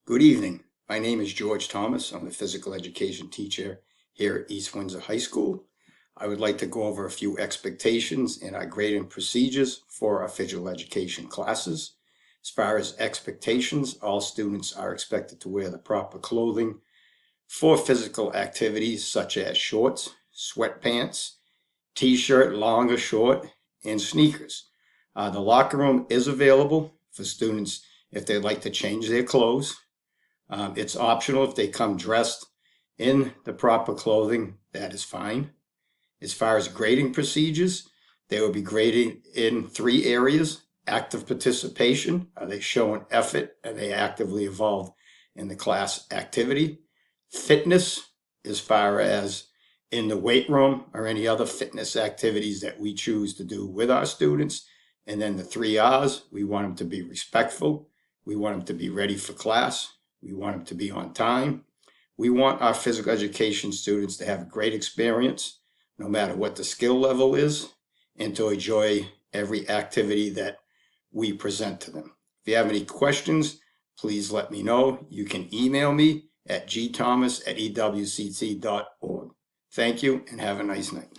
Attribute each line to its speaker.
Speaker 1: Good evening. My name is George Thomas. I'm a physical education teacher here at East Windsor High School. I would like to go over a few expectations and our grading procedures for our physical education classes. As far as expectations, all students are expected to wear the proper clothing for physical activities such as shorts, sweatpants, t-shirt, long or short, and sneakers. The locker room is available for students if they'd like to change their clothes. It's optional if they come dressed in the proper clothing, that is fine. As far as grading procedures, they will be graded in 3 areas. Active participation, are they showing effort? Are they actively involved in the class activity? Fitness, as far as in the weight room or any other fitness activities that we choose to do with our students. And then the 3 R's, we want them to be respectful. We want them to be ready for class. We want them to be on time. We want our physical education students to have a great experience, no matter what the skill level is, and to enjoy every activity that we present to them. If you have any questions, please let me know. You can email me at gthomas@ewct.org. Thank you and have a nice night.